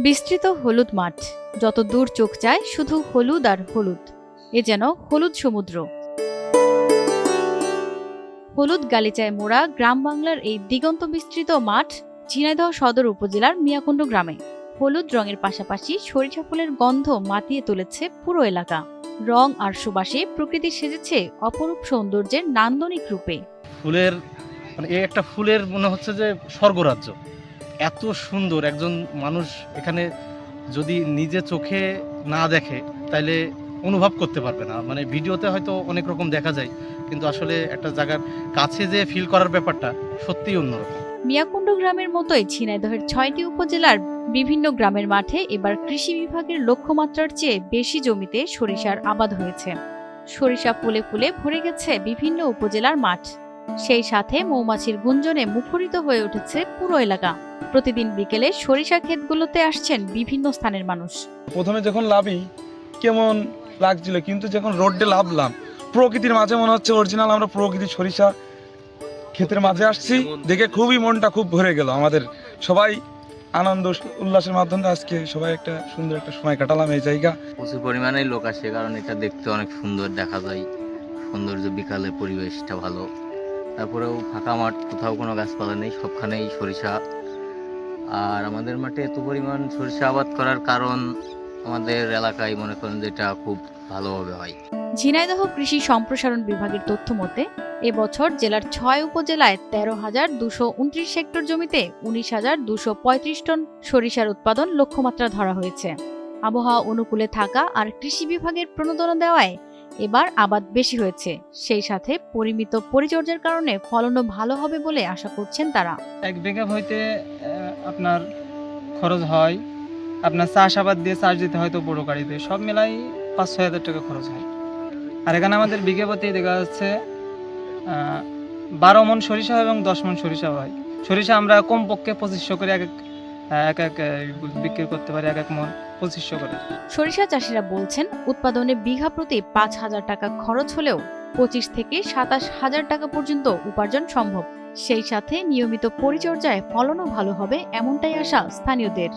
বিস্তৃত হলুদ মাঠ, যত দূর চোখ যায় শুধু হলুদ আর হলুদ। এ যেন হলুদ সমুদ্র। হলুদ গালিচায় মোড়া গ্রাম বাংলার এই দিগন্ত বিস্তৃত মাঠ ঝিনাইদহ সদর উপজেলার মিয়াকুণ্ড গ্রামে। হলুদ রঙের পাশাপাশি সরিষা ফুলের গন্ধ মাতিয়ে তুলেছে পুরো এলাকা। রং আর সুবাসে প্রকৃতি সেজেছে অপরূপ সৌন্দর্যের নান্দনিক রূপে। ফুলের এই একটা ফুলের মনে হচ্ছে যে স্বর্গরাজ্য। এত সুন্দর একজন মানুষ এখানে যদি নিজে চোখে না দেখে তাহলে অনুভব করতে পারবে না। ভিডিওতে হয়তো অনেক রকম দেখা যায়, কিন্তু আসলে একটা জায়গার কাছে যে ফিল করার ব্যাপারটা সত্যিই অন্যরকম। মিয়াকুণ্ড গ্রামের মতোই ঝিনাইদহের ৬টি উপজেলার বিভিন্ন গ্রামের মাঠে এবার কৃষি বিভাগের লক্ষ্যমাত্রার চেয়ে বেশি জমিতে সরিষার আবাদ হয়েছে। সরিষা ফুলে ফুলে ভরে গেছে বিভিন্ন উপজেলার মাঠ। সেই সাথে মৌমাছির গুঞ্জনে মুখরিত হয়ে উঠেছে পুরো এলাকা। প্রতিদিন বিকেলে সরিষা ক্ষেতগুলোতে আসছেন বিভিন্ন স্থানের মানুষ। প্রথমে যখন লাভি কেমন লাগছিল, কিন্তু যখন রোডে লাভলাম প্রকৃতির মাঝে মনে হচ্ছে অরিজিনাল আমরা প্রকৃতির সরিষা ক্ষেতের মাঝে আসছি দেখে খুবই মনটা খুব ভরে গেল। আমাদের সবাই আনন্দ উল্লাসের মাধ্যমে আজকে সবাই একটা সুন্দর একটা সময় কাটালাম এই জায়গা। প্রচুর পরিমাণে লোক আসে, কারণ এটা দেখতে অনেক সুন্দর দেখা যায়। সৌন্দর্য, বিকালে পরিবেশটা ভালো। তারপরেও ফাঁকা মাঠ, কোথাও কোনো গাছপালা নেই, সবখানেই সরিষা। আর আমাদের মাঠে এত পরিমাণ সরিষা আবাদ করার কারণ আমাদের এলাকায় মনে করেন যে এটা খুব ভালোভাবে হয়। ঝিনাইদহ কৃষি সম্প্রসারণ বিভাগের তথ্য মতে এবছর জেলার ৬ উপজেলায় ১৩,২২৯ হেক্টর জমিতে ১৯,২35 টন সরিষার উৎপাদন লক্ষ্যমাত্রা ধরা হয়েছে। আবহাওয়া অনুকূলে থাকা আর কৃষি বিভাগের প্রণোদনা দেওয়ায় এবার আবাদ বেশি হয়েছে। সেই সাথে পরিমিত পরিচর্যার কারণে ফলনও ভালো হবে বলে আশা করছেন তারা। এক বিঘা হইতে আপনার খরচ হয়, আপনার চাষাবাদ দিয়ে চাষ দিতে হয়তো বড় গাড়িতে সব মিলাই ৫-৬ হাজার টাকা খরচ হয়। আর এখানে আমাদের বিঘে প্রতি দেখা যাচ্ছে ১২ মণ সরিষা এবং ১০ মণ সরিষা হয়। সরিষা আমরা কমপক্ষে ২৫০০ করে এক বিক্রি করতে পারি, এক মণ ২৫০০ করে। সরিষা চাষিরা বলছেন উৎপাদনে বিঘা প্রতি ৫,০০০ টাকা খরচ হলেও ২৫ থেকে ২৭,০০০ টাকা পর্যন্ত উপার্জন সম্ভব। সেই সাথে নিয়মিত পরিচর্যায় ফলনও ভালো হবে, এমনটাই আশা স্থানীয়দের।